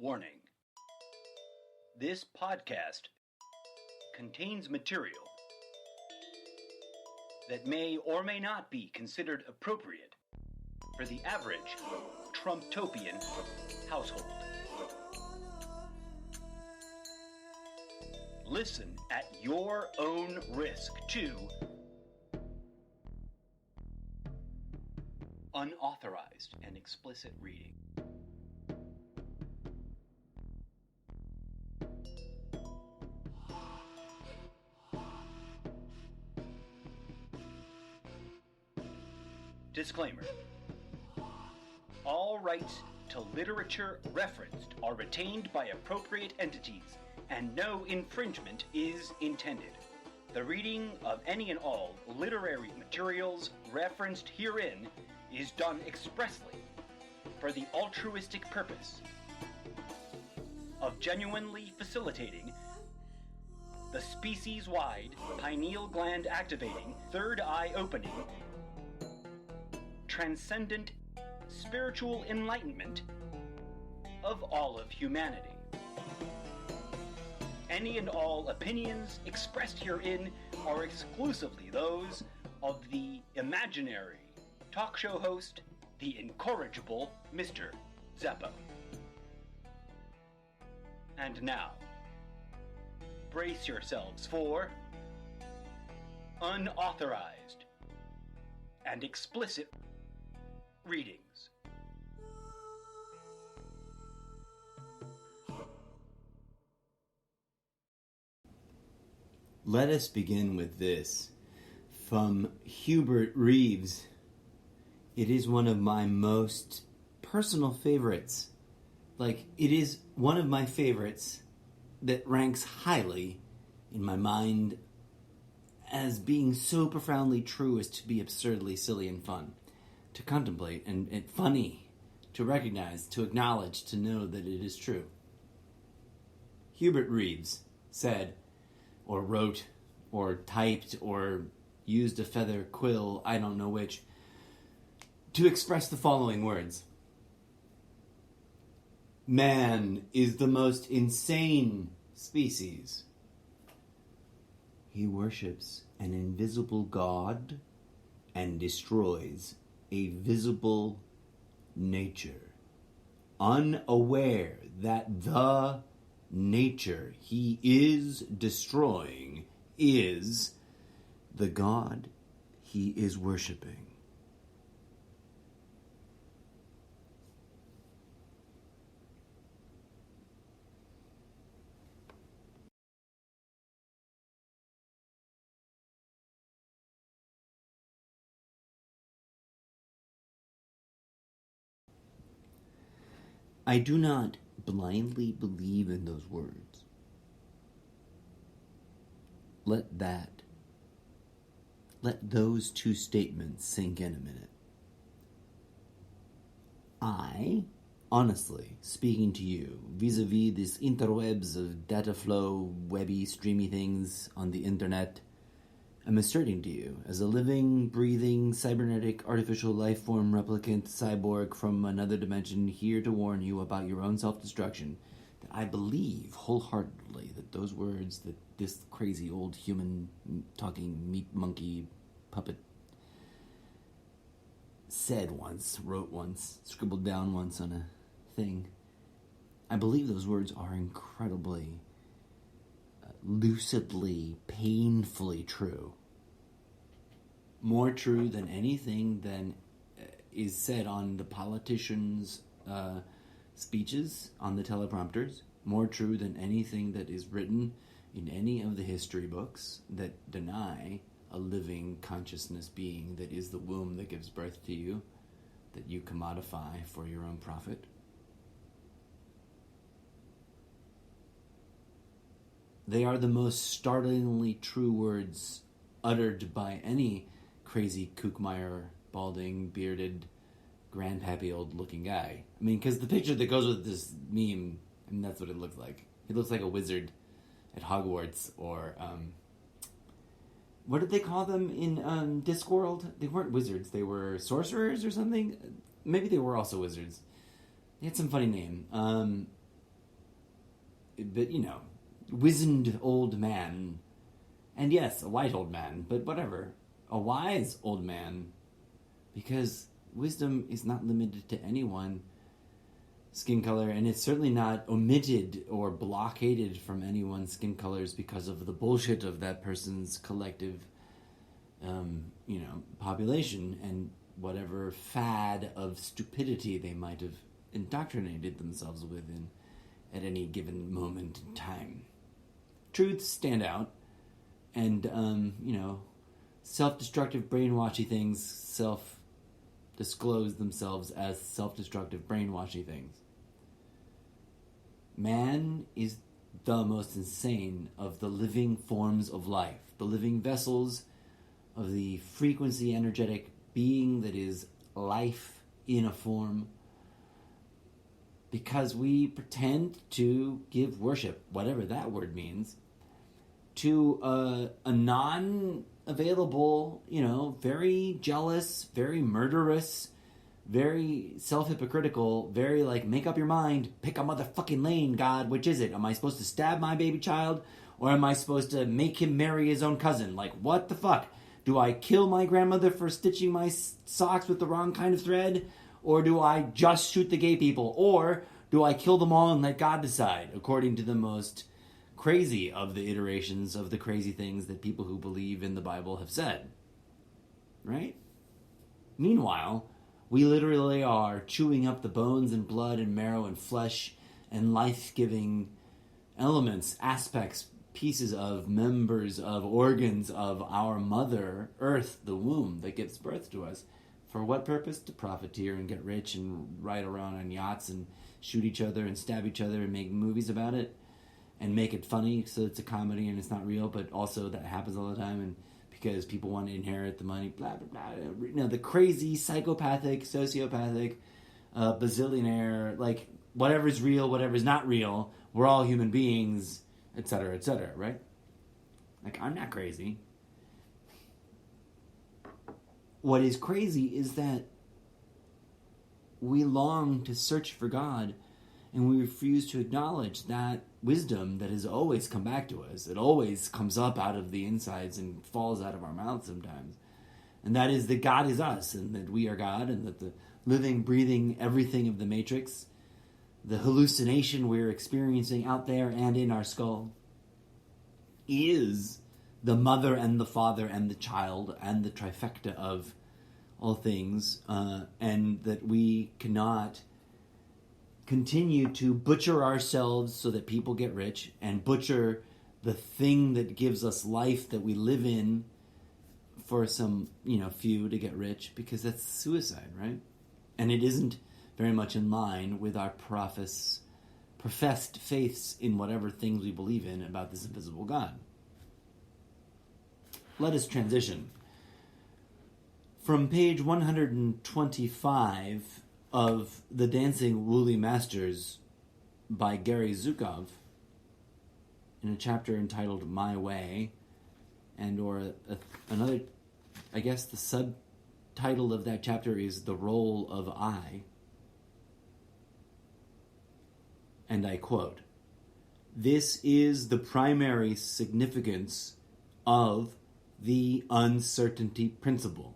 Warning. This podcast contains material that may or may not be considered appropriate for the average Trumptopian household. Listen at your own risk to Unauthorized and Explicit Reading. Disclaimer. All rights to literature referenced are retained by appropriate entities, and no infringement is intended. The reading of any and all literary materials referenced herein is done expressly for the altruistic purpose of genuinely facilitating the species-wide pineal gland activating, third eye opening, transcendent spiritual enlightenment of all of humanity. Any and all opinions expressed herein are exclusively those of the imaginary talk show host, the incorrigible Mr. Zeppo. And now, brace yourselves for Unauthorized and Explicit Readings. Let us begin with this. From Hubert Reeves. It is one of my most personal favorites. It is one of my favorites that ranks highly in my mind as being so profoundly true as to be absurdly silly and fun to contemplate, and funny to recognize, to acknowledge, to know that it is true. Hubert Reeves said, or wrote, or typed, or used a feather quill, I don't know which, to express the following words. Man is the most insane species. He worships an invisible God and destroys a visible nature, unaware that the nature he is destroying is the God he is worshiping. I do not blindly believe in those words. Let those two statements sink in a minute. I, honestly, speaking to you, vis-a-vis this interwebs of data flow, webby, streamy things on the internet, am asserting to you, as a living, breathing, cybernetic, artificial life form replicant cyborg from another dimension, here to warn you about your own self-destruction, that I believe wholeheartedly that those words that this crazy old human talking meat monkey puppet said once, wrote once, scribbled down once on a thing, I believe those words are incredibly lucidly, painfully true. More true than anything than is said on the politicians' speeches on the teleprompters. More true than anything that is written in any of the history books that deny a living consciousness being that is the womb that gives birth to you, that you commodify for your own profit. They are the most startlingly true words uttered by any crazy kookmeyer, balding, bearded, grandpappy old-looking guy. I mean, because the picture that goes with this meme, I mean, that's what it looks like. He looks like a wizard at Hogwarts, or, what did they call them in Discworld? They weren't wizards, they were sorcerers or something? Maybe they were also wizards. They had some funny name. but, wizened old man. And yes, a white old man, but whatever. A wise old man. Because wisdom is not limited to anyone skin color, and it's certainly not omitted or blockaded from anyone's skin colors because of the bullshit of that person's collective, population and whatever fad of stupidity they might have indoctrinated themselves with at any given moment in time. Truths stand out, and, self-destructive brainwashy things self-disclose themselves as self-destructive brainwashy things. Man is the most insane of the living forms of life, the living vessels of the frequency energetic being that is life in a form, because we pretend to give worship, whatever that word means, to a non-available, very jealous, very murderous, very self-hypocritical, very make up your mind, pick a motherfucking lane, God, which is it? Am I supposed to stab my baby child, or am I supposed to make him marry his own cousin? What the fuck? Do I kill my grandmother for stitching my socks with the wrong kind of thread? Or do I just shoot the gay people? Or do I kill them all and let God decide, according to the most crazy of the iterations of the crazy things that people who believe in the Bible have said? Right? Meanwhile, we literally are chewing up the bones and blood and marrow and flesh and life-giving elements, aspects, pieces of, members of, organs of our mother, Earth, the womb that gives birth to us. For what purpose? To profiteer and get rich and ride around on yachts and shoot each other and stab each other and make movies about it and make it funny so it's a comedy and it's not real, but also that happens all the time, and because people want to inherit the money, blah, blah, blah. The crazy, psychopathic, sociopathic, bazillionaire, whatever's real, whatever's not real, we're all human beings, etc., right? I'm not crazy. What is crazy is that we long to search for God, and we refuse to acknowledge that wisdom that has always come back to us. It always comes up out of the insides and falls out of our mouths sometimes. And that is that God is us, and that we are God, and that the living, breathing everything of the Matrix, the hallucination we're experiencing out there and in our skull, is the mother and the father and the child and the trifecta of all things, and that we cannot continue to butcher ourselves so that people get rich, and butcher the thing that gives us life that we live in for some, few to get rich, because that's suicide, right? And it isn't very much in line with our professed faiths in whatever things we believe in about this invisible God. Let us transition. From page 125 of The Dancing Woolly Masters by Gary Zukov, in a chapter entitled My Way, another, I guess the subtitle of that chapter is The Role of I. And I quote, "This is the primary significance of the uncertainty principle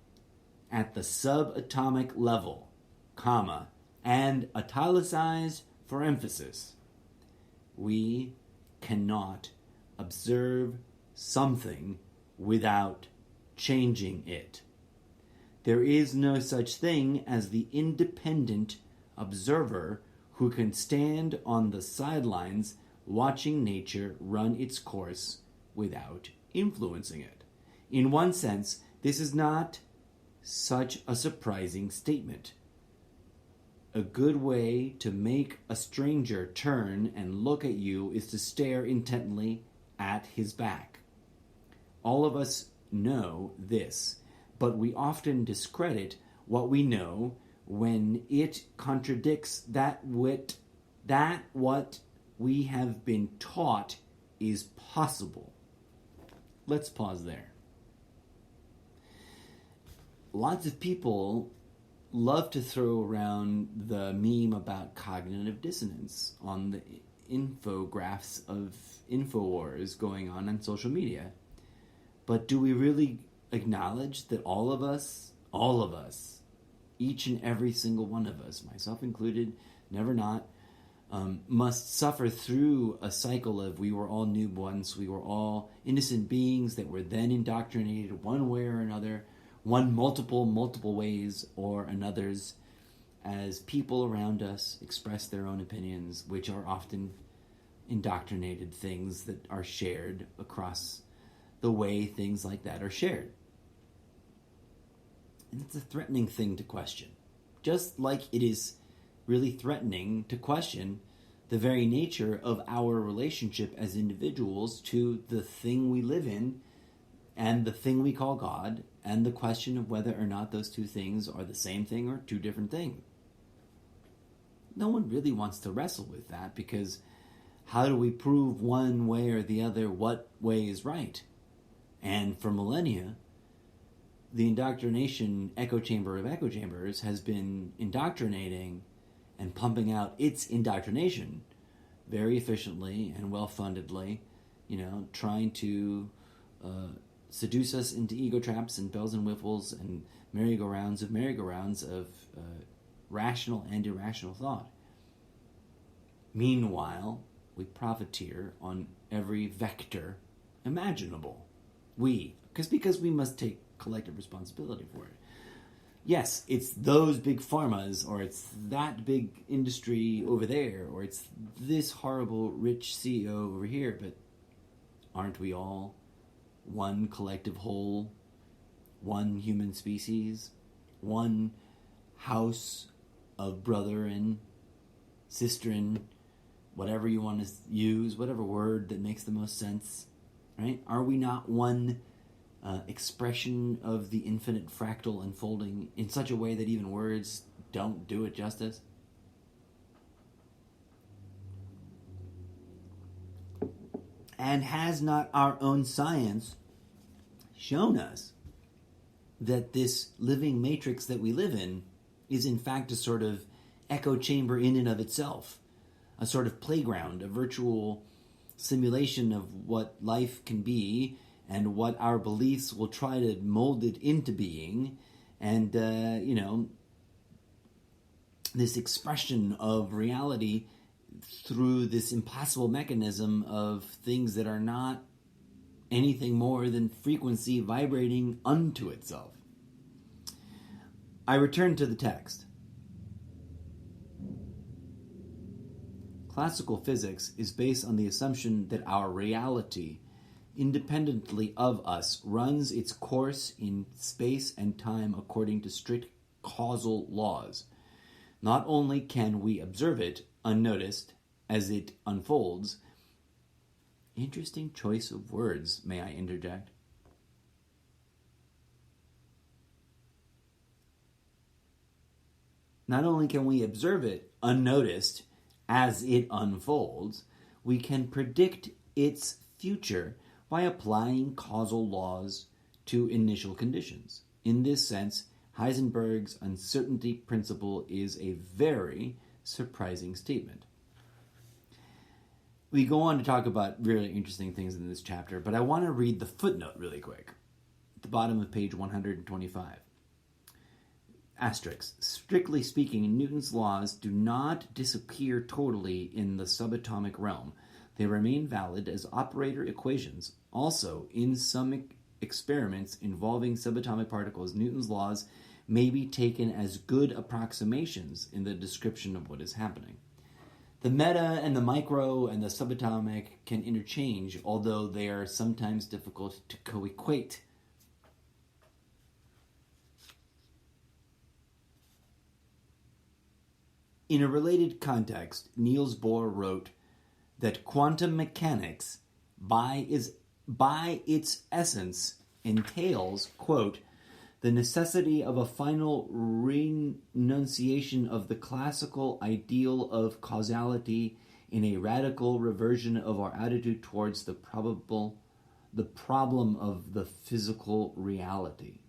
at the subatomic level, comma, and italicized for emphasis. We cannot observe something without changing it. There is no such thing as the independent observer who can stand on the sidelines watching nature run its course without influencing it. In one sense, this is not such a surprising statement. A good way to make a stranger turn and look at you is to stare intently at his back. All of us know this, but we often discredit what we know when it contradicts what we have been taught is possible." Let's pause there. Lots of people love to throw around the meme about cognitive dissonance on the infographics of InfoWars going on social media. But do we really acknowledge that all of us, each and every single one of us, myself included, never not, must suffer through a cycle of we were all noob once, we were all innocent beings that were then indoctrinated one way or another, multiple ways or another's, as people around us express their own opinions, which are often indoctrinated things that are shared across the way things like that are shared. And it's a threatening thing to question. Just like it is really threatening to question the very nature of our relationship as individuals to the thing we live in and the thing we call God, and the question of whether or not those two things are the same thing or two different things. No one really wants to wrestle with that, because how do we prove one way or the other what way is right? And for millennia, the indoctrination echo chamber of echo chambers has been indoctrinating and pumping out its indoctrination very efficiently and well-fundedly, trying to seduce us into ego traps and bells and whistles and merry-go-rounds of rational and irrational thought. Meanwhile, we profiteer on every vector imaginable. Because we must take collective responsibility for it. Yes, it's those big pharmas, or it's that big industry over there, or it's this horrible rich CEO over here, but aren't we all one collective whole, one human species, one house of brother and sister and whatever you want to use, whatever word that makes the most sense, right? Are we not one expression of the infinite fractal unfolding in such a way that even words don't do it justice? And has not our own science shown us that this living matrix that we live in is in fact a sort of echo chamber in and of itself, a sort of playground, a virtual simulation of what life can be and what our beliefs will try to mold it into being, and this expression of reality through this impossible mechanism of things that are not anything more than frequency vibrating unto itself. I return to the text. Classical physics is based on the assumption that our reality, independently of us, runs its course in space and time according to strict causal laws. Not only can we observe it unnoticed as it unfolds. Interesting choice of words, may I interject? Not only can we observe it unnoticed as it unfolds, we can predict its future by applying causal laws to initial conditions. In this sense, Heisenberg's uncertainty principle is a very surprising statement. We go on to talk about really interesting things in this chapter, but I want to read the footnote really quick at the bottom of page 125. Asterisk. Strictly speaking, Newton's laws do not disappear totally in the subatomic realm. They remain valid as operator equations. Also, in some experiments involving subatomic particles, Newton's laws may be taken as good approximations in the description of what is happening. The meta and the micro and the subatomic can interchange, although they are sometimes difficult to co-equate. In a related context, Niels Bohr wrote that quantum mechanics, by its essence, entails, quote, the necessity of a final renunciation of the classical ideal of causality in a radical reversion of our attitude towards the problem of the physical reality.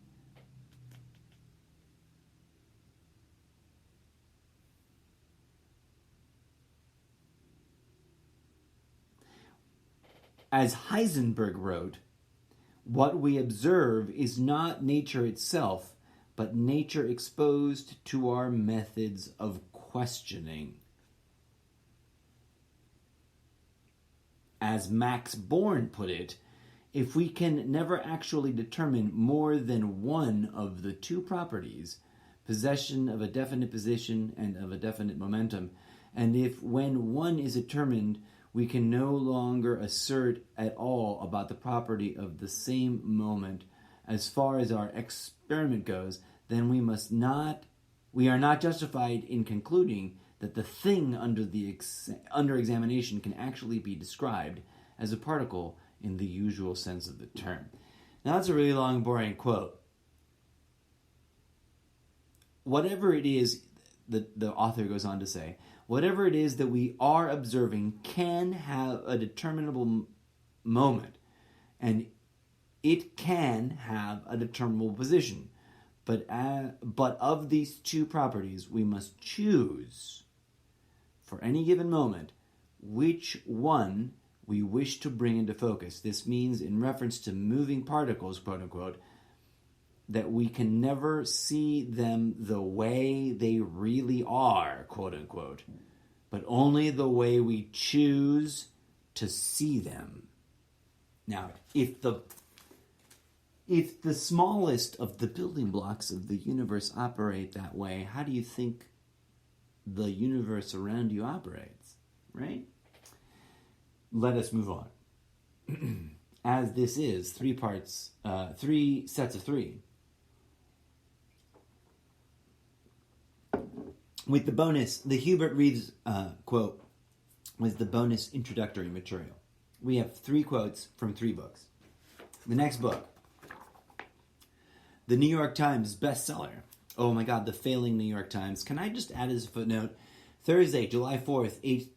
As Heisenberg wrote, what we observe is not nature itself, but nature exposed to our methods of questioning. As Max Born put it, if we can never actually determine more than one of the two properties, possession of a definite position and of a definite momentum, and if when one is determined, we can no longer assert at all about the property of the same moment as far as our experiment goes, then we are not justified in concluding that the thing under examination can actually be described as a particle in the usual sense of the term. Now that's a really long, boring quote. Whatever it is, the author goes on to say, whatever it is that we are observing can have a determinable moment, and it can have a determinable position. But of these two properties, we must choose, for any given moment, which one we wish to bring into focus. This means, in reference to moving particles, quote unquote, that we can never see them the way they really are, quote unquote, but only the way we choose to see them. Now, if the smallest of the building blocks of the universe operate that way, how do you think the universe around you operates, right? Let us move on. As this is 3 parts, 3 sets of 3. With the bonus, the Hubert Reeves quote was the bonus introductory material. We have 3 quotes from 3 books. The next book, the New York Times bestseller. Oh my God, the failing New York Times. Can I just add as a footnote? Thursday, July 4th,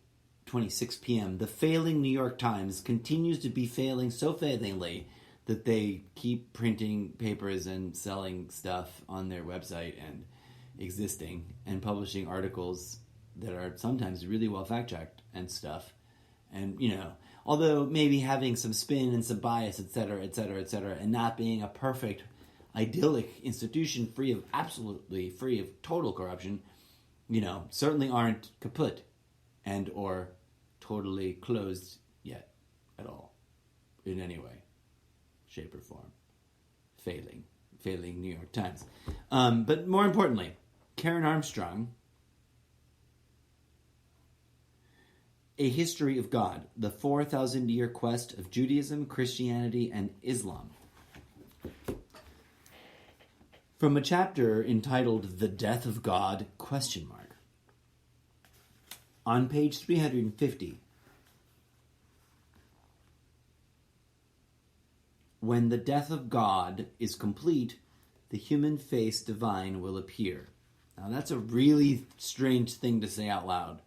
8:26 p.m. The failing New York Times continues to be failing so failingly that they keep printing papers and selling stuff on their website and existing and publishing articles that are sometimes really well fact-checked and stuff. And, although maybe having some spin and some bias, etc., and not being a perfect, idyllic institution absolutely free of total corruption, certainly aren't kaput and or totally closed yet at all in any way, shape, or form. Failing New York Times. But more importantly, Karen Armstrong, A History of God, the 4,000-year quest of Judaism, Christianity, and Islam. From a chapter entitled The Death of God, ? On page 350, when the death of God is complete, the human face divine will appear. Now that's a really strange thing to say out loud.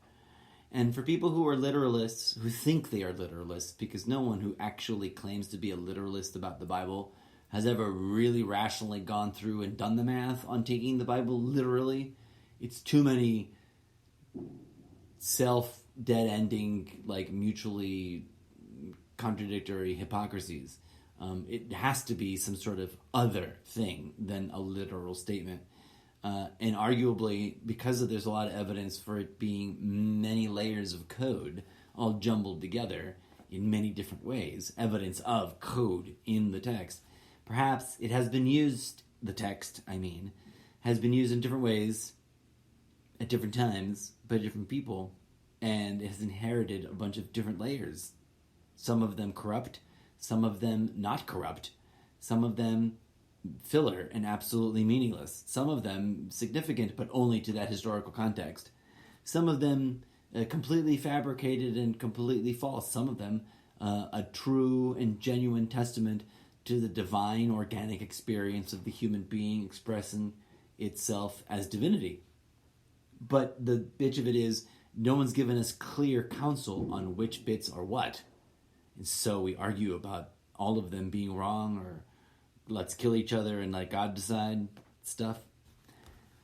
And for people who are literalists, who think they are literalists, because no one who actually claims to be a literalist about the Bible has ever really rationally gone through and done the math on taking the Bible literally. It's too many self-dead-ending, mutually contradictory hypocrisies. It has to be some sort of other thing than a literal statement. And arguably, because there's a lot of evidence for it being many layers of code all jumbled together in many different ways, evidence of code in the text, perhaps it has been used, has been used in different ways at different times by different people, and it has inherited a bunch of different layers. Some of them corrupt, some of them not corrupt, some of them filler and absolutely meaningless, some of them significant but only to that historical context, some of them completely fabricated and completely false, some of them a true and genuine testament to the divine organic experience of the human being expressing itself as divinity. But the bitch of it is, no one's given us clear counsel on which bits are what. And so we argue about all of them being wrong, or let's kill each other and let God decide stuff.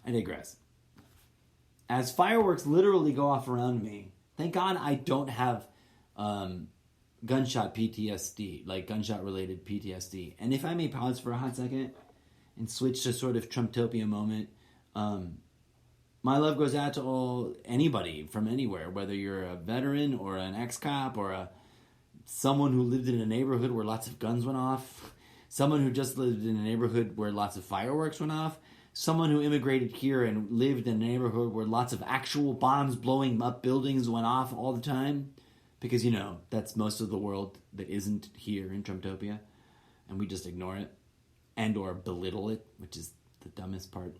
I digress. As fireworks literally go off around me, thank God I don't have gunshot PTSD, like gunshot-related PTSD. And if I may pause for a hot second and switch to sort of Trumptopia moment, my love goes out to anybody from anywhere, whether you're a veteran or an ex-cop or someone who lived in a neighborhood where lots of guns went off, someone who just lived in a neighborhood where lots of fireworks went off, someone who immigrated here and lived in a neighborhood where lots of actual bombs blowing up buildings went off all the time. Because, that's most of the world that isn't here in Trumptopia. And we just ignore it. And or belittle it, which is the dumbest part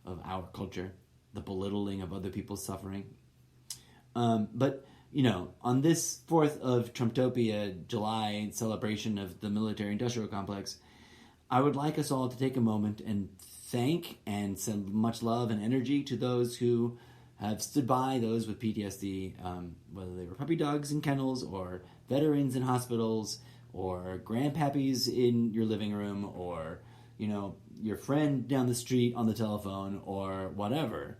of our culture. The belittling of other people's suffering. But, on this 4th of Trumptopia, July celebration of the military-industrial complex, I would like us all to take a moment and thank and send much love and energy to those who have stood by those with PTSD, whether they were puppy dogs in kennels or veterans in hospitals or grandpappies in your living room or, your friend down the street on the telephone or whatever.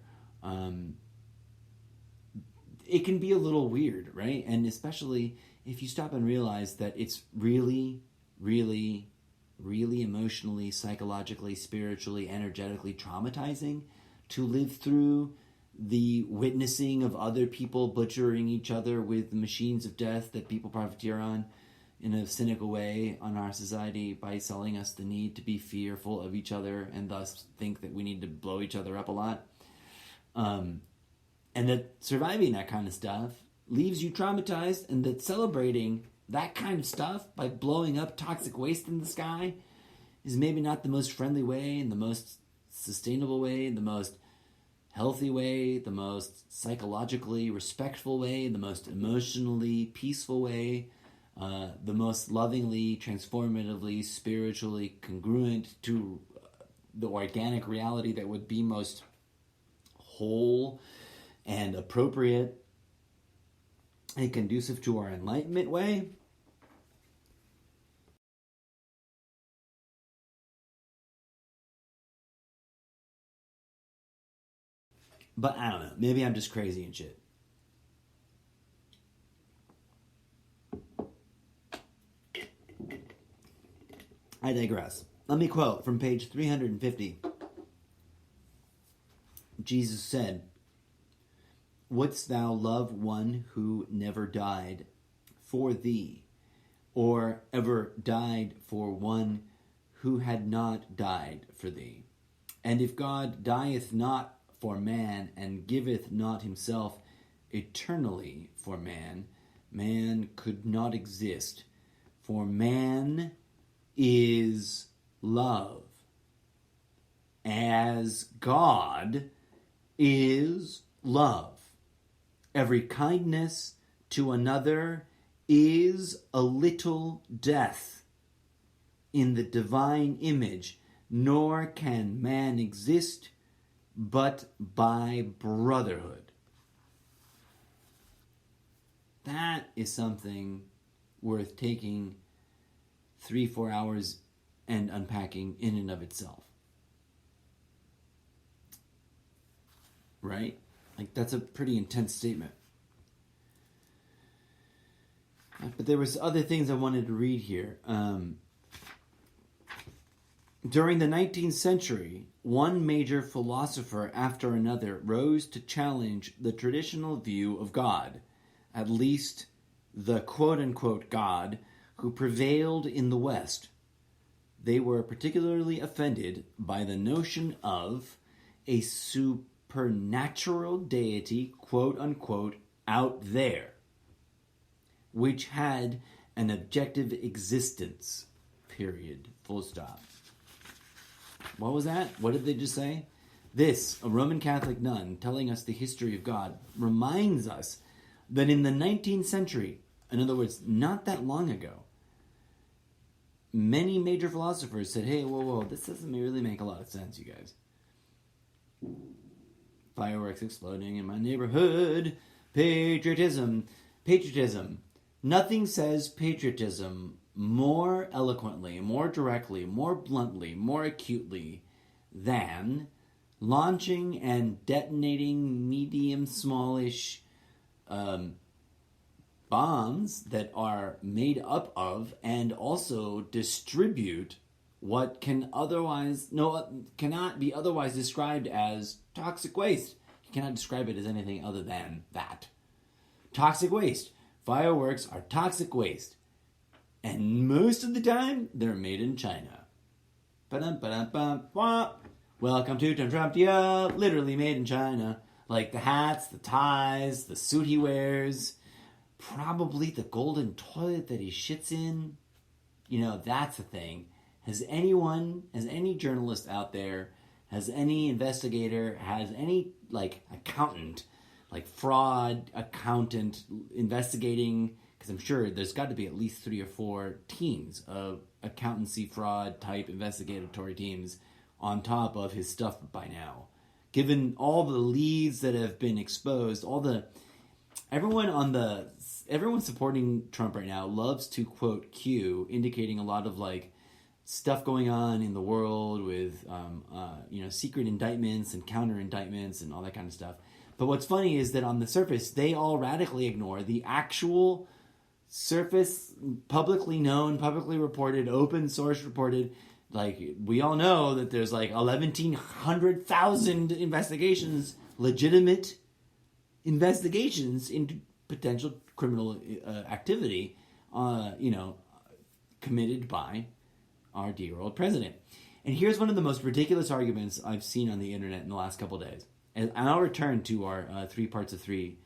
It can be a little weird, right? And especially if you stop and realize that it's really, really, really emotionally, psychologically, spiritually, energetically traumatizing to live through the witnessing of other people butchering each other with machines of death that people profiteer on in a cynical way on our society by selling us the need to be fearful of each other and thus think that we need to blow each other up a lot. And that surviving that kind of stuff leaves you traumatized, and that celebrating that kind of stuff by blowing up toxic waste in the sky is maybe not the most friendly way and the most sustainable way and the most healthy way, the most psychologically respectful way, the most emotionally peaceful way, the most lovingly, transformatively, spiritually congruent to the organic reality that would be most whole and appropriate and conducive to our enlightenment way. But I don't know. Maybe I'm just crazy and shit. I digress. Let me quote from page 350. Jesus said, "Wouldst thou love one who never died for thee, or ever died for one who had not died for thee? And if God dieth not for man, and giveth not himself eternally for man, man could not exist. For man is love, as God is love. Every kindness to another is a little death in the divine image, nor can man exist but by brotherhood." That is something worth taking 3-4 hours and unpacking in and of itself. Right? Like, that's a pretty intense statement. But there was other things I wanted to read here. During the 19th century, one major philosopher after another rose to challenge the traditional view of God, at least the quote-unquote God who prevailed in the West. They were particularly offended by the notion of a supernatural deity, quote-unquote, out there, which had an objective existence, period, full stop. What was that? What did they just say? This, a Roman Catholic nun telling us the history of God, reminds us that in the 19th century, in other words, not that long ago, many major philosophers said, hey, whoa, this doesn't really make a lot of sense, you guys. Fireworks exploding in my neighborhood. Patriotism. Nothing says patriotism more eloquently, more directly, more bluntly, more acutely than launching and detonating medium, smallish bombs that are made up of and also distribute what cannot be otherwise described as toxic waste. You cannot describe it as anything other than that. Toxic waste. Fireworks are toxic waste. And most of the time, they're made in China. Welcome to Trumpia, literally made in China. Like the hats, the ties, the suit he wears, probably the golden toilet that he shits in. That's a thing. Has any journalist out there, has any investigator, has any, accountant, fraud accountant investigating, because I'm sure there's got to be at least 3 or 4 teams of accountancy fraud type investigatory teams on top of his stuff by now. Given all the leads that have been exposed, everyone supporting Trump right now loves to quote Q, indicating a lot of stuff going on in the world with secret indictments and counter indictments and all that kind of stuff. But what's funny is that on the surface, they all radically ignore the actual surface, publicly known, publicly reported, open source reported. We all know that there's 1,100,000 investigations, legitimate investigations into potential criminal activity, committed by our dear old president. And here's one of the most ridiculous arguments I've seen on the internet in the last couple of days. And I'll return to our 3 parts of 3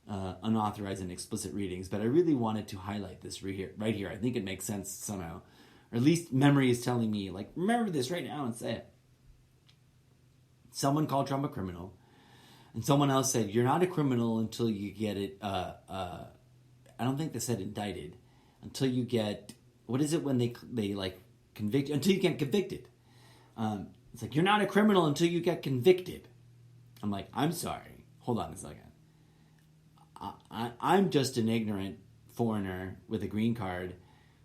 unauthorized and explicit readings, but I really wanted to highlight this right here. I think it makes sense somehow. Or at least memory is telling me, remember this right now and say it. Someone called Trump a criminal, and someone else said, you're not a criminal until you get it, I don't think they said indicted, until you get, what is it when they convict, until you get convicted. It's you're not a criminal until you get convicted. I'm I'm sorry, hold on a second. I'm just an ignorant foreigner with a green card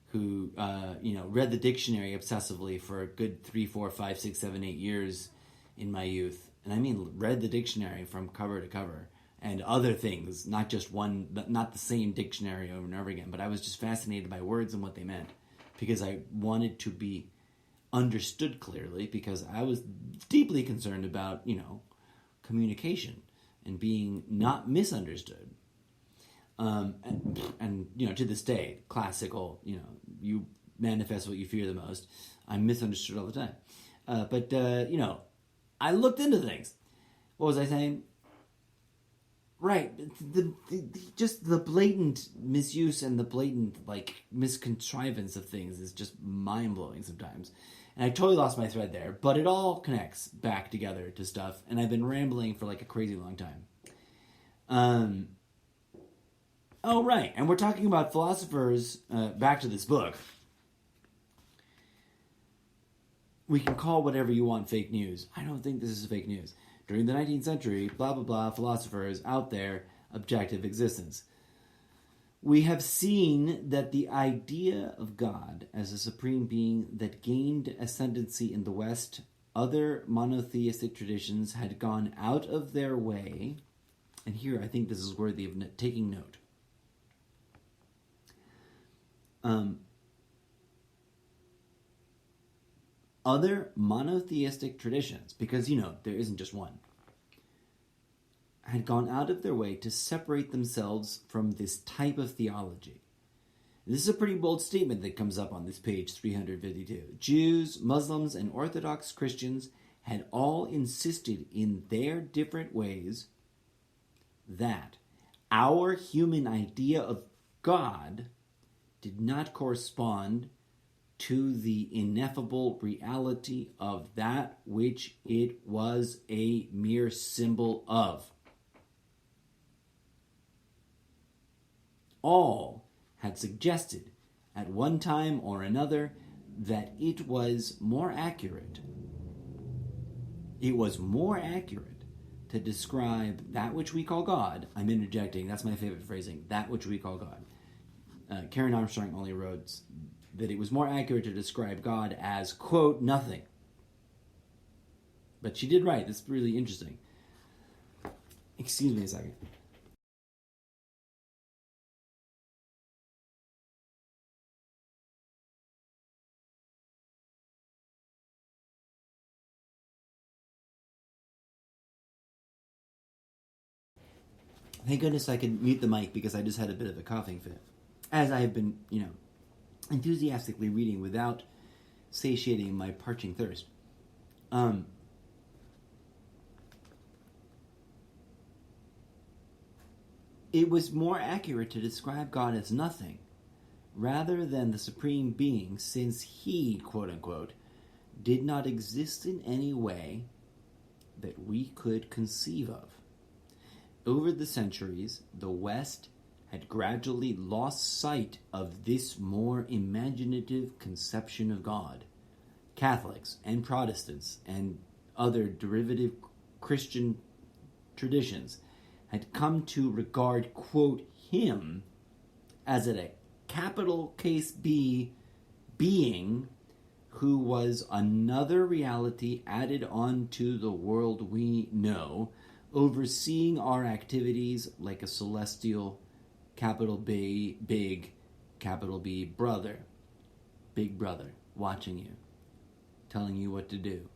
who, read the dictionary obsessively for a good 3, 4, 5, 6, 7, 8 years in my youth. And I mean, read the dictionary from cover to cover and other things, not just one, not the same dictionary over and over again, but I was just fascinated by words and what they meant because I wanted to be understood clearly because I was deeply concerned about, communication and being not misunderstood. And to this day, classical, you manifest what you fear the most. I'm misunderstood all the time. But I looked into things. What was I saying? Right. Just the blatant misuse and the blatant, miscontrivance of things is just mind-blowing sometimes. And I totally lost my thread there, but it all connects back together to stuff, and I've been rambling for a crazy long time. Oh, right, and we're talking about philosophers, back to this book. We can call whatever you want fake news. I don't think this is fake news. During the 19th century, blah, blah, blah, philosophers out there, objective existence. We have seen that the idea of God as a supreme being that gained ascendancy in the West, other monotheistic traditions had gone out of their way, and here I think this is worthy of taking note. Other monotheistic traditions, because, there isn't just one, had gone out of their way to separate themselves from this type of theology. This is a pretty bold statement that comes up on this page 352. Jews, Muslims, and Orthodox Christians had all insisted in their different ways that our human idea of God did not correspond to the ineffable reality of that which it was a mere symbol of. All had suggested at one time or another that it was more accurate. It was more accurate to describe that which we call God. I'm interjecting, that's my favorite phrasing, that which we call God. Karen Armstrong only wrote that it was more accurate to describe God as, quote, nothing. But she did write. This is really interesting. Excuse me a second. Thank goodness I could mute the mic because I just had a bit of a coughing fit. As I have been, enthusiastically reading without satiating my parching thirst. It was more accurate to describe God as nothing, rather than the supreme being, since he, quote-unquote, did not exist in any way that we could conceive of. Over the centuries, the West had gradually lost sight of this more imaginative conception of God. Catholics and Protestants and other derivative Christian traditions had come to regard, quote, him as a capital case B being who was another reality added on to the world we know, overseeing our activities like a celestial, capital B, big, capital B brother, big brother, watching you, telling you what to do.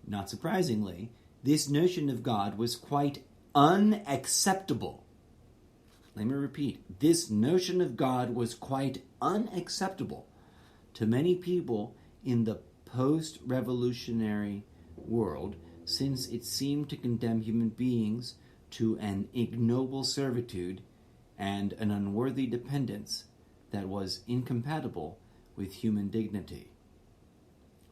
Not surprisingly, this notion of God was quite unacceptable. Let me repeat, this notion of God was quite unacceptable to many people in the post-revolutionary world, since it seemed to condemn human beings to an ignoble servitude and an unworthy dependence that was incompatible with human dignity.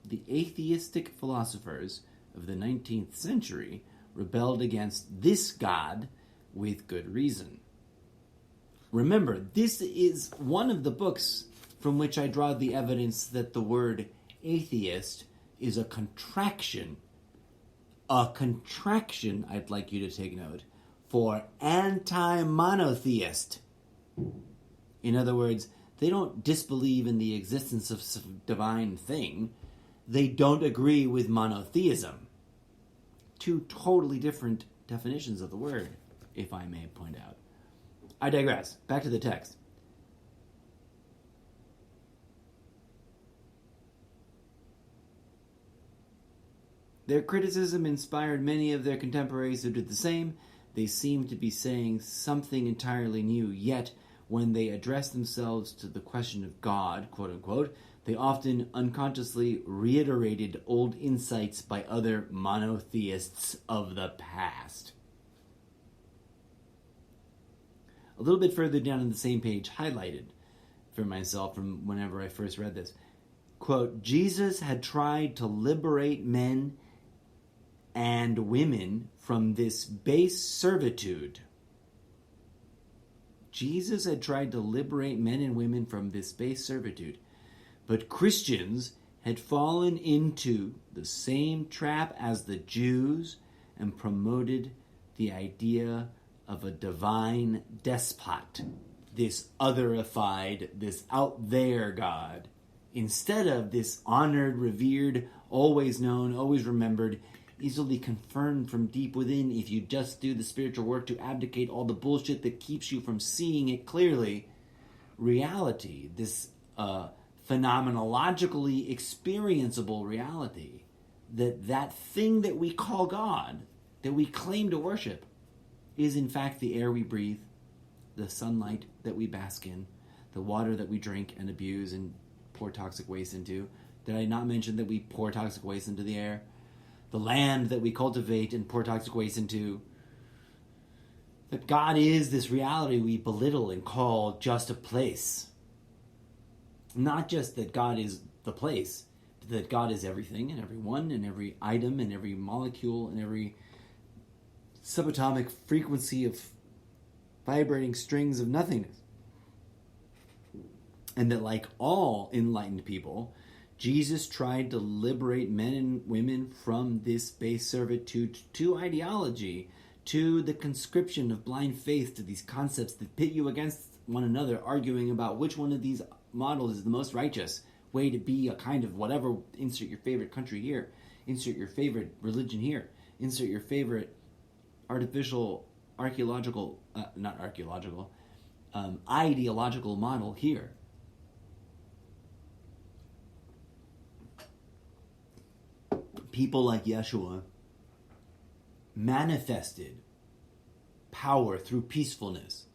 The atheistic philosophers of the 19th century rebelled against this God with good reason. Remember, this is one of the books from which I draw the evidence that the word atheist is a contraction, I'd like you to take note, for anti-monotheist. In other words, they don't disbelieve in the existence of some divine thing. They don't agree with monotheism. Two totally different definitions of the word, if I may point out. I digress. Back to the text. Their criticism inspired many of their contemporaries who did the same. They seemed to be saying something entirely new, yet when they addressed themselves to the question of God, quote-unquote, they often unconsciously reiterated old insights by other monotheists of the past. A little bit further down on the same page, highlighted for myself from whenever I first read this, quote, Jesus had tried to liberate men and women from this base servitude. Jesus had tried to liberate men and women from this base servitude. But Christians had fallen into the same trap as the Jews and promoted the idea of a divine despot, this otherified, this out there God, instead of this honored, revered, always known, always remembered, easily confirmed from deep within if you just do the spiritual work to abdicate all the bullshit that keeps you from seeing it clearly. Reality, this phenomenologically experienceable reality, that thing that we call God, that we claim to worship, is in fact the air we breathe, the sunlight that we bask in, the water that we drink and abuse and pour toxic waste into. Did I not mention that we pour toxic waste into the air? The land that we cultivate and pour toxic waste into. That God is this reality we belittle and call just a place. Not just that God is the place, but that God is everything and everyone and every item and every molecule and every subatomic frequency of vibrating strings of nothingness. And that, like all enlightened people, Jesus tried to liberate men and women from this base servitude to ideology, to the conscription of blind faith, to these concepts that pit you against one another, arguing about which one of these models is the most righteous way to be a kind of whatever. Insert your favorite country here, insert your favorite religion here, insert your favorite ideological model here. People like Yeshua manifested power through peacefulness,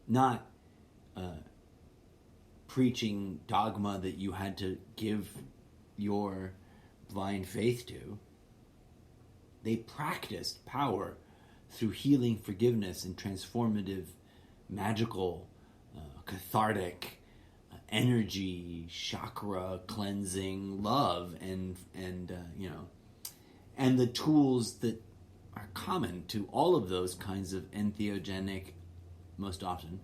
not preaching dogma that you had to give your blind faith to. They practiced power through healing, forgiveness, and transformative, magical, cathartic, energy, chakra cleansing, love, and the tools that are common to all of those kinds of entheogenic, most often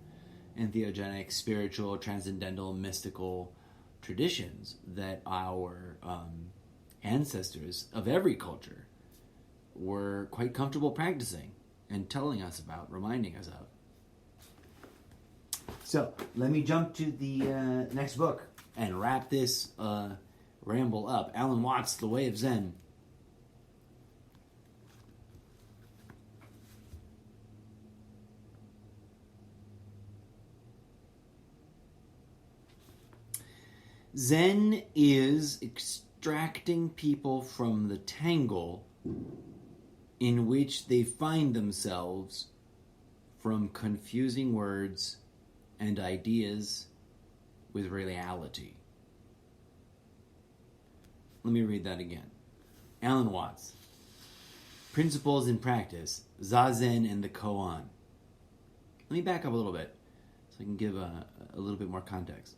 entheogenic, spiritual, transcendental, mystical traditions that our ancestors of every culture were quite comfortable practicing and telling us about, reminding us of. So, let me jump to the next book and wrap this ramble up. Alan Watts, The Way of Zen. Zen is extracting people from the tangle in which they find themselves from confusing words and ideas with reality. Let me read that again. Alan Watts. Principles in Practice, Zazen and the Koan. Let me back up a little bit so I can give a little bit more context.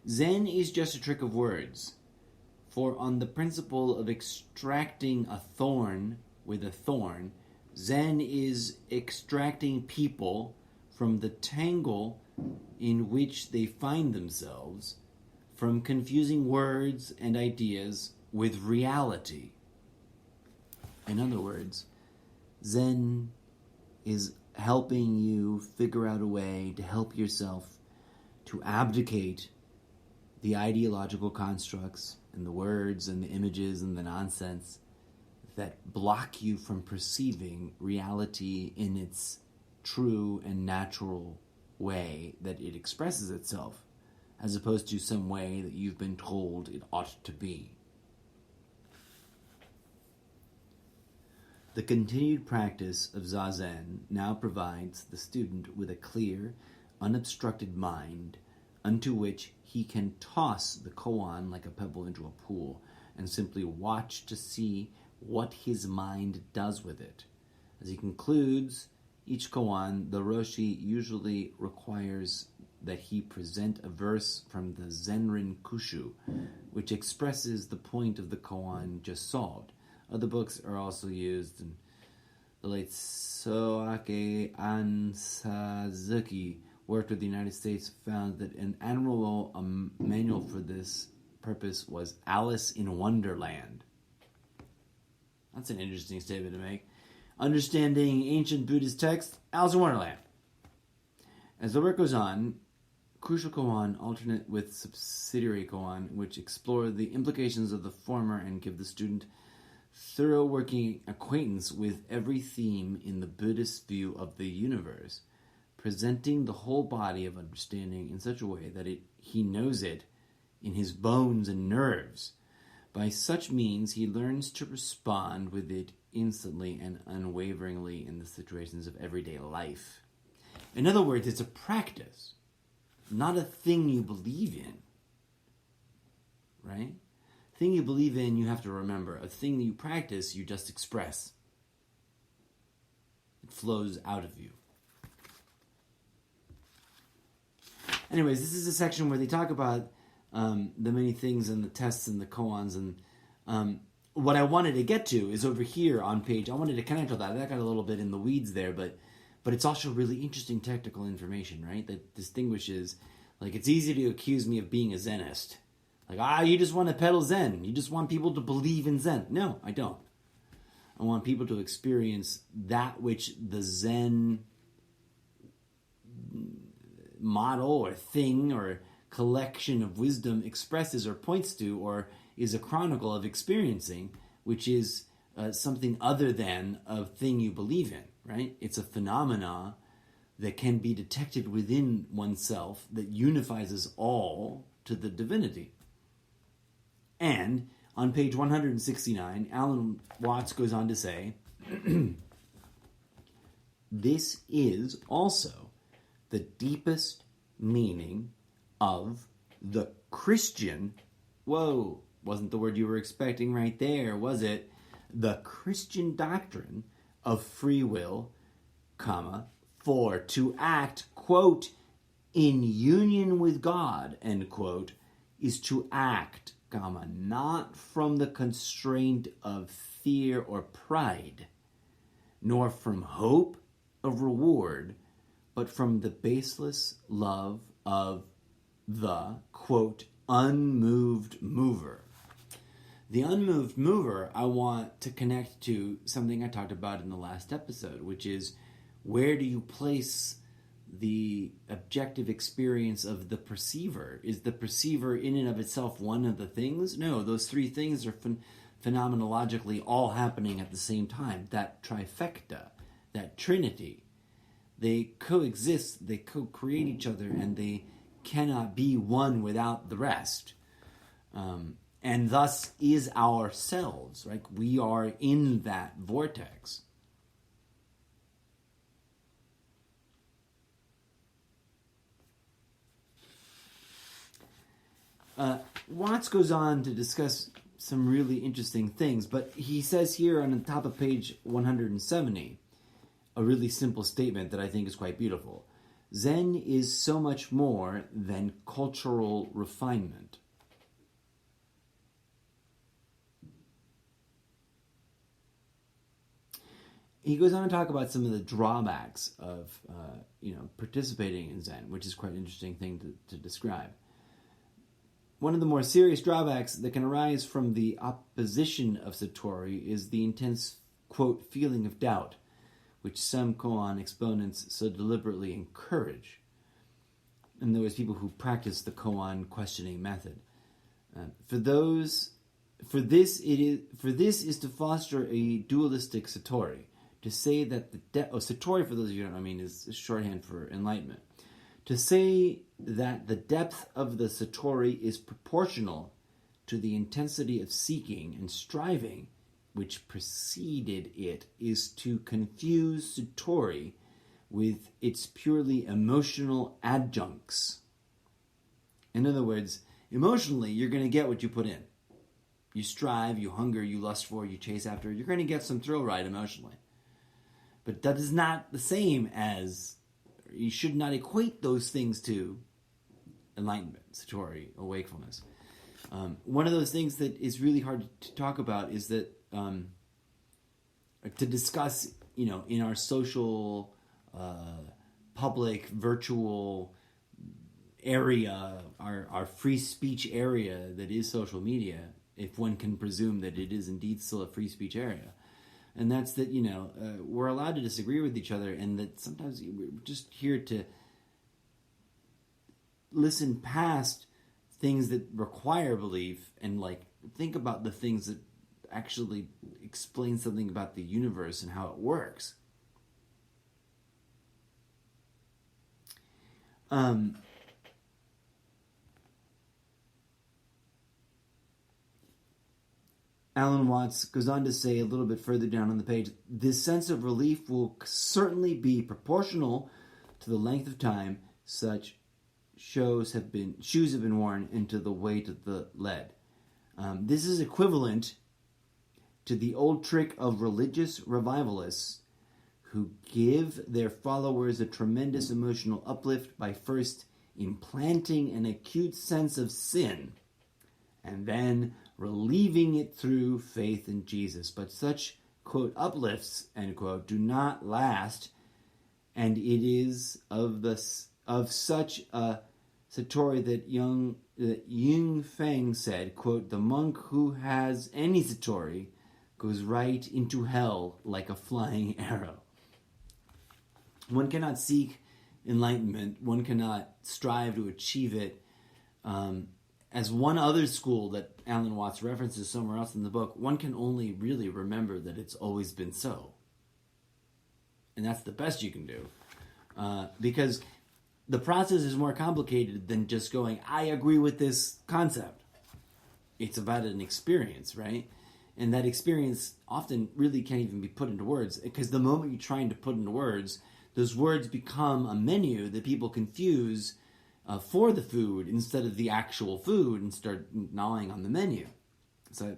Zen is just a trick of words, for on the principle of extracting a thorn with a thorn, Zen is extracting people from the tangle in which they find themselves, from confusing words and ideas with reality. In other words, Zen is helping you figure out a way to help yourself to abdicate the ideological constructs and the words and the images and the nonsense that block you from perceiving reality in its true and natural way that it expresses itself, as opposed to some way that you've been told it ought to be. The continued practice of Zazen now provides the student with a clear, unobstructed mind unto which he can toss the koan like a pebble into a pool and simply watch to see what his mind does with it. As he concludes each koan, the Roshi usually requires that he present a verse from the Zenrin Kushu, which expresses the point of the koan just solved. Other books are also used, and the late Soake Ansazuki worked with the United States, found that an admirable manual for this purpose was Alice in Wonderland. That's an interesting statement to make. Understanding ancient Buddhist texts, Alice in Wonderland. As the work goes on, crucial koan alternate with subsidiary koan, which explore the implications of the former and give the student thorough working acquaintance with every theme in the Buddhist view of the universe, presenting the whole body of understanding in such a way that he knows it in his bones and nerves. By such means, he learns to respond with it instantly and unwaveringly in the situations of everyday life. In other words, it's a practice, not a thing you believe in. Right? Thing you believe in, you have to remember. A thing that you practice, you just express. It flows out of you. Anyways, this is a section where they talk about the many things and the tests and the koans, and what I wanted to get to is over here on page. I wanted to connect with that. That got a little bit in the weeds there, but it's also really interesting technical information, right? That distinguishes, like, it's easy to accuse me of being a Zenist. Like, you just want to peddle Zen. You just want people to believe in Zen. No, I don't. I want people to experience that which the Zen model or thing or collection of wisdom expresses or points to or is a chronicle of experiencing, which is something other than a thing you believe in, right? It's a phenomena that can be detected within oneself that unifies us all to the divinity. And on page 169, Alan Watts goes on to say, this is also the deepest meaning of the Christian, whoa, wasn't the word you were expecting right there, was it? The Christian doctrine of free will, comma, for to act, quote, in union with God, end quote, is to act, comma, not from the constraint of fear or pride, nor from hope of reward, but from the baseless love of the, quote, unmoved mover. The unmoved mover I want to connect to something I talked about in the last episode, which is, where do you place the objective experience of the perceiver? Is the perceiver in and of itself one of the things? No, those three things are phenomenologically all happening at the same time. That trifecta, that trinity, they coexist, they co-create each other, and they cannot be one without the rest. And thus is ourselves, right? We are in that vortex. Watts goes on to discuss some really interesting things, but he says here on the top of page 170 a really simple statement that I think is quite beautiful. Zen is so much more than cultural refinement. He goes on to talk about some of the drawbacks of participating in Zen, which is quite an interesting thing to describe. One of the more serious drawbacks that can arise from the opposition of Satori is the intense, quote, feeling of doubt, which some koan exponents so deliberately encourage. And there was people who practice the koan questioning method. For this is to foster a dualistic Satori. To say that Satori, for those of you who don't know, is shorthand for enlightenment. To say that the depth of the Satori is proportional to the intensity of seeking and striving which preceded it is to confuse Satori with its purely emotional adjuncts. In other words, emotionally, you're going to get what you put in. You strive, you hunger, you lust for, you chase after. You're going to get some thrill ride emotionally. But that is not the same as, you should not equate those things to enlightenment, Satori, or wakefulness. One of those things that is really hard to talk about is that to discuss, in our social, public, virtual area, our free speech area that is social media, if one can presume that it is indeed still a free speech area. And that's that, we're allowed to disagree with each other, and that sometimes we're just here to listen past things that require belief and, think about the things that actually explain something about the universe and how it works. Alan Watts goes on to say a little bit further down on the page, this sense of relief will certainly be proportional to the length of time such shoes have been worn into the weight of the lead. This is equivalent to the old trick of religious revivalists who give their followers a tremendous emotional uplift by first implanting an acute sense of sin and then relieving it through faith in Jesus. But such, quote, uplifts, end quote, do not last, and it is of such a Satori that Ying Feng said, quote, the monk who has any Satori goes right into hell like a flying arrow. One cannot seek enlightenment. One cannot strive to achieve it. As one other school that Alan Watts references somewhere else in the book, one can only really remember that it's always been so. And that's the best you can do. Because the process is more complicated than just going, I agree with this concept. It's about an experience, right? And that experience often really can't even be put into words, because the moment you're trying to put into words, those words become a menu that people confuse for the food instead of the actual food, and start gnawing on the menu. So I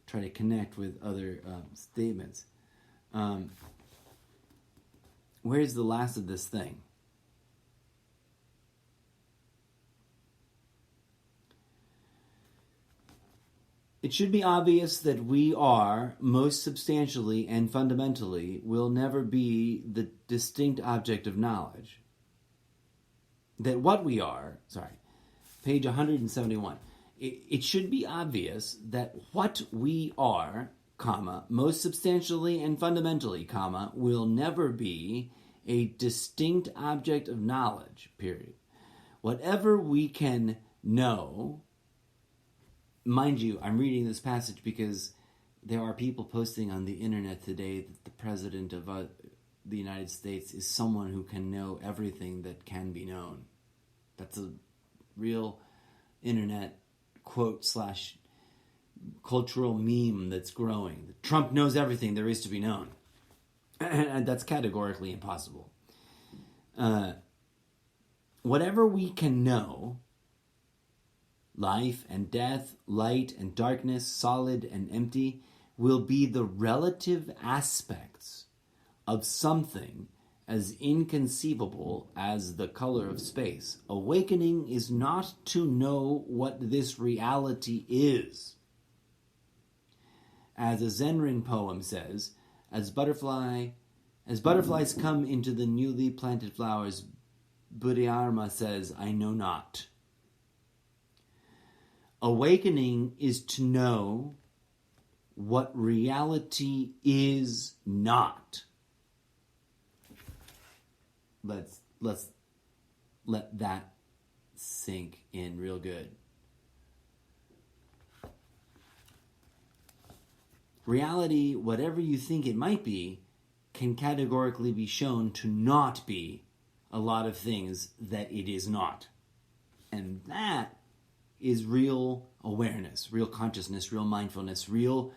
try to connect with other statements. Where's the last of this thing? It should be obvious that we are, most substantially and fundamentally, will never be the distinct object of knowledge. That what we are, page 171. It should be obvious that what we are, comma, most substantially and fundamentally, comma, will never be a distinct object of knowledge, period. Whatever we can know. Mind you, I'm reading this passage because there are people posting on the internet today that the president of the United States is someone who can know everything that can be known. That's a real internet quote / cultural meme that's growing. Trump knows everything there is to be known. And that's categorically impossible. Whatever we can know, life and death, light and darkness, solid and empty, will be the relative aspects of something as inconceivable as the color of space. Awakening is not to know what this reality is. As a Zenrin poem says, as butterflies come into the newly planted flowers, Bodhidharma says, I know not. Awakening is to know what reality is not. Let's let that sink in real good. Reality, whatever you think it might be, can categorically be shown to not be a lot of things that it is not. And that is real awareness, real consciousness, real mindfulness, real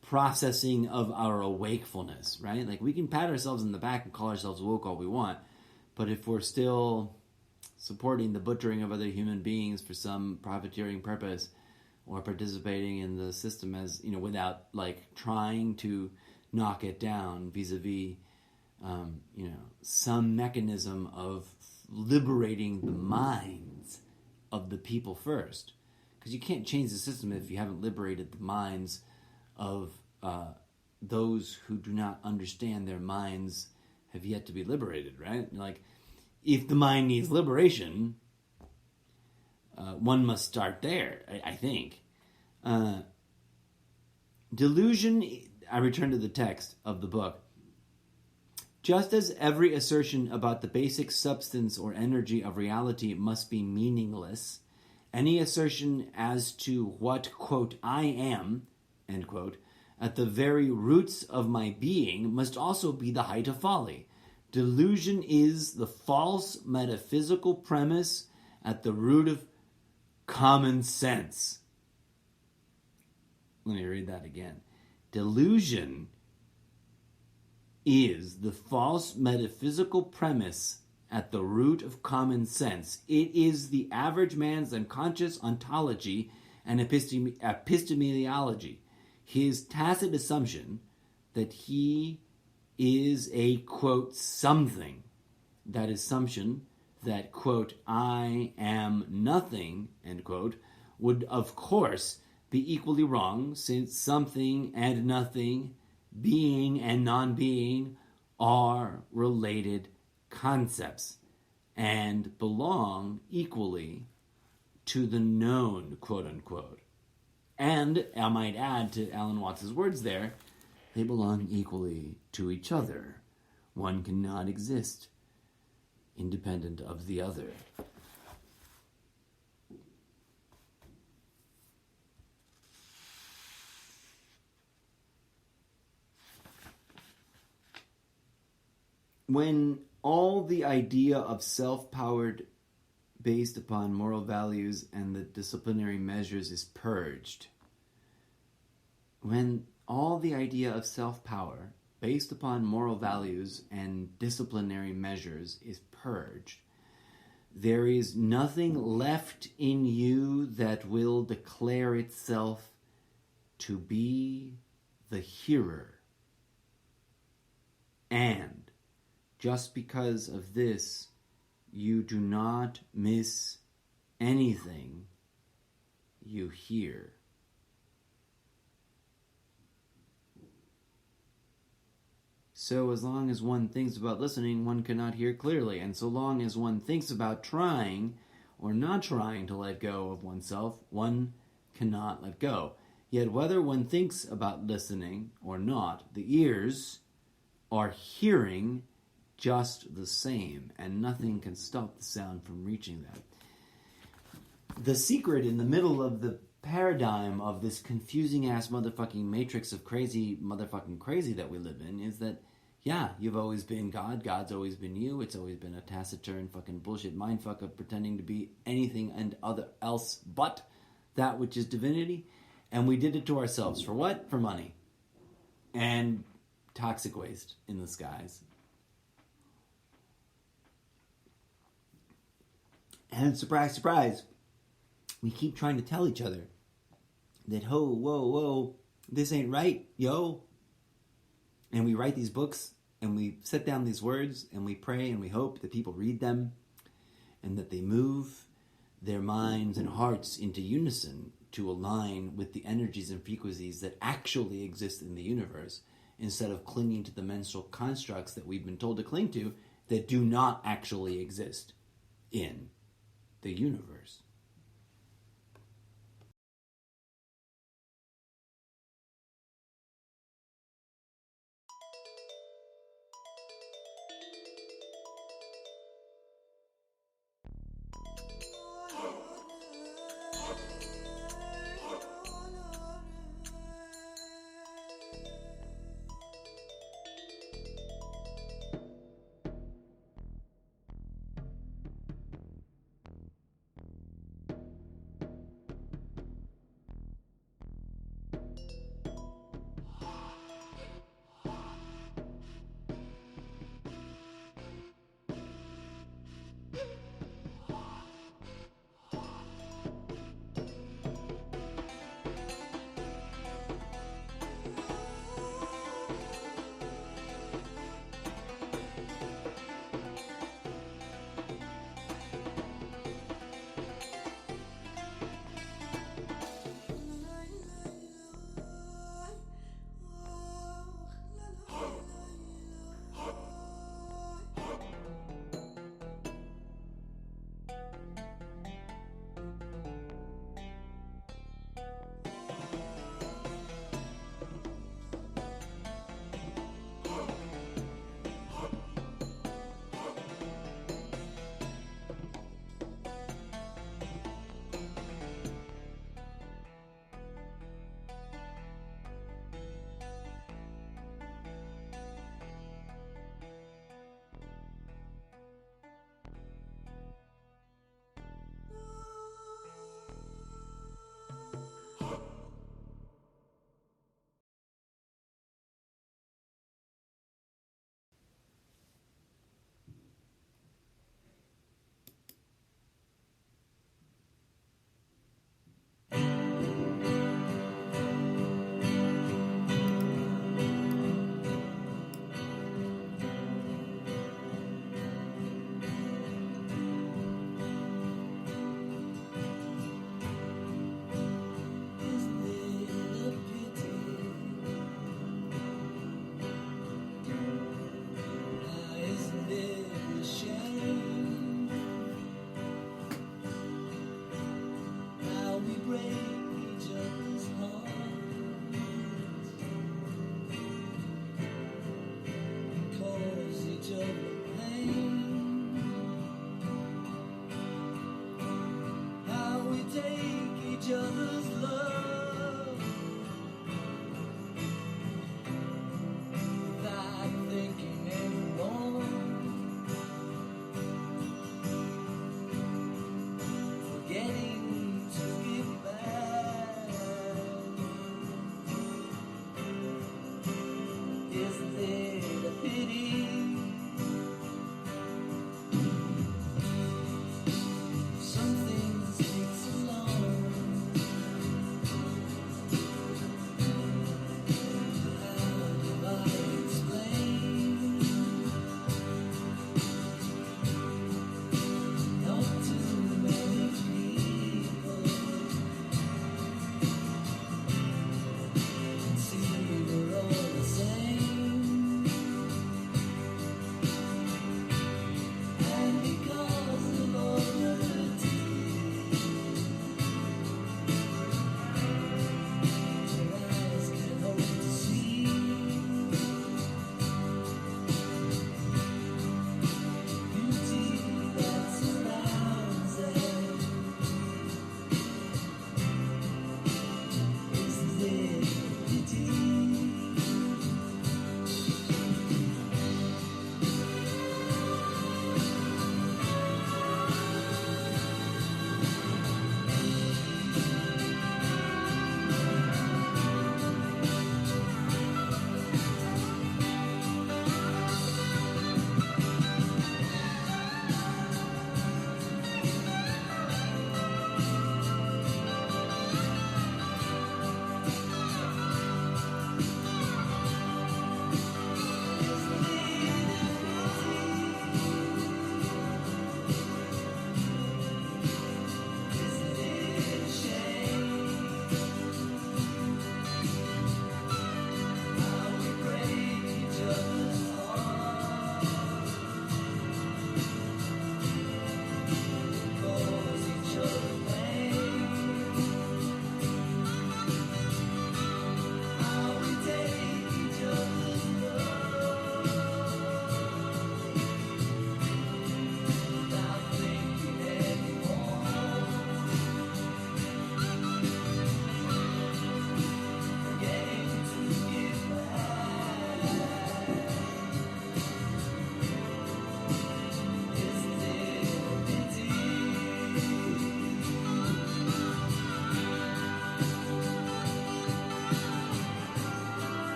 processing of our awakefulness, right? Like, we can pat ourselves in the back and call ourselves woke all we want, but if we're still supporting the butchering of other human beings for some profiteering purpose, or participating in the system as, without, trying to knock it down vis-a-vis, some mechanism of liberating the minds of the people first. Because you can't change the system if you haven't liberated the minds of those who do not understand their minds have yet to be liberated, right? If the mind needs liberation, one must start there, I think. Delusion, I return to the text of the book. Just as every assertion about the basic substance or energy of reality must be meaningless, any assertion as to what, quote, I am, end quote, at the very roots of my being must also be the height of folly. Delusion is the false metaphysical premise at the root of common sense. Let me read that again. Delusion is the false metaphysical premise at the root of common sense. It is the average man's unconscious ontology and epistemology, his tacit assumption that he is a, quote, something. That assumption that, quote, I am nothing, end quote, would, of course, be equally wrong, since something and nothing, being and non-being, are related concepts and belong equally to the known, quote-unquote. And, I might add to Alan Watts' words there, they belong equally to each other. One cannot exist independent of the other. When all the idea of self-powered based upon moral values and the disciplinary measures is purged, when all the idea of self-power based upon moral values and disciplinary measures is purged, there is nothing left in you that will declare itself to be the hearer. And just because of this, you do not miss anything you hear. So as long as one thinks about listening, one cannot hear clearly. And so long as one thinks about trying or not trying to let go of oneself, one cannot let go. Yet whether one thinks about listening or not, the ears are hearing just the same, and nothing can stop the sound from reaching them. The secret in the middle of the paradigm of this confusing ass motherfucking matrix of crazy motherfucking crazy that we live in is that, yeah, you've always been God, God's always been you, it's always been a taciturn fucking bullshit mindfuck of pretending to be anything and other else but that which is divinity, and we did it to ourselves. For what? For money. And toxic waste in the skies. And surprise, surprise, we keep trying to tell each other that, whoa, this ain't right, yo. And we write these books, and we set down these words, and we pray, and we hope that people read them, and that they move their minds and hearts into unison to align with the energies and frequencies that actually exist in the universe, instead of clinging to the mental constructs that we've been told to cling to that do not actually exist in the universe.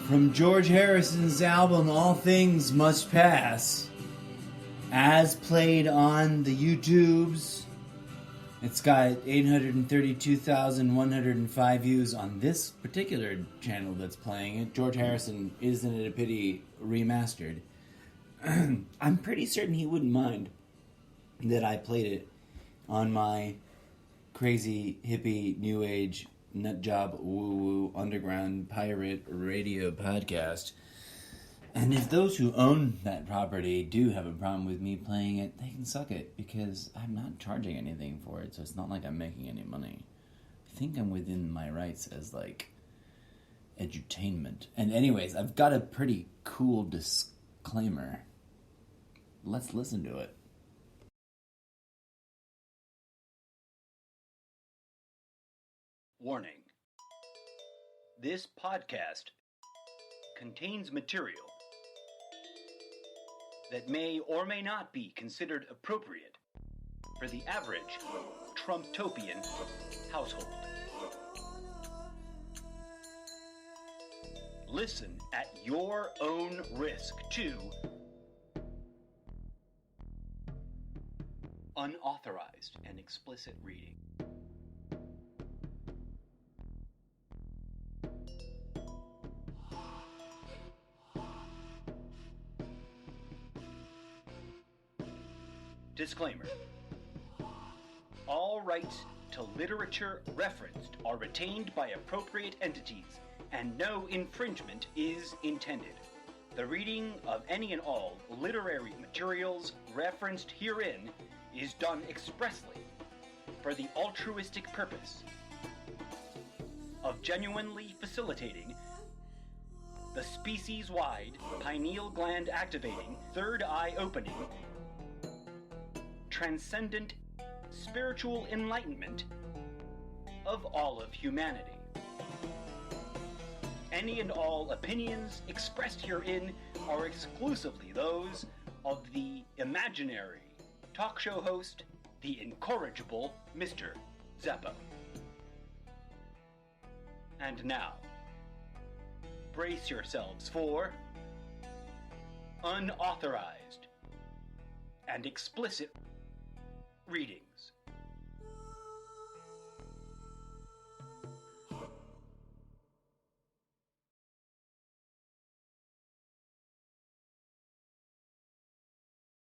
From George Harrison's album All Things Must Pass, as played on the YouTubes. It's got 832,105 views on this particular channel that's playing it. George Harrison, Isn't It a Pity, remastered. I'm pretty certain he wouldn't mind that I played it on my crazy, hippie, new age, nutjob, woo-woo, underground pirate radio podcast. And if those who own that property do have a problem with me playing it, they can suck it, because I'm not charging anything for it, so it's not like I'm making any money. I think I'm within my rights as, like, edutainment. And anyways, I've got a pretty cool disclaimer. Let's listen to it. Warning. This podcast contains material that may or may not be considered appropriate for the average Trumptopian household. Listen at your own risk to Unauthorized and Explicit Reading. Disclaimer. All rights to literature referenced are retained by appropriate entities, and no infringement is intended. The reading of any and all literary materials referenced herein is done expressly for the altruistic purpose of genuinely facilitating the species-wide pineal gland activating, third eye opening, transcendent spiritual enlightenment of all of humanity. Any and all opinions expressed herein are exclusively those of the imaginary talk show host, the incorrigible Mr. Zeppo. And now, brace yourselves for unauthorized and explicit readings.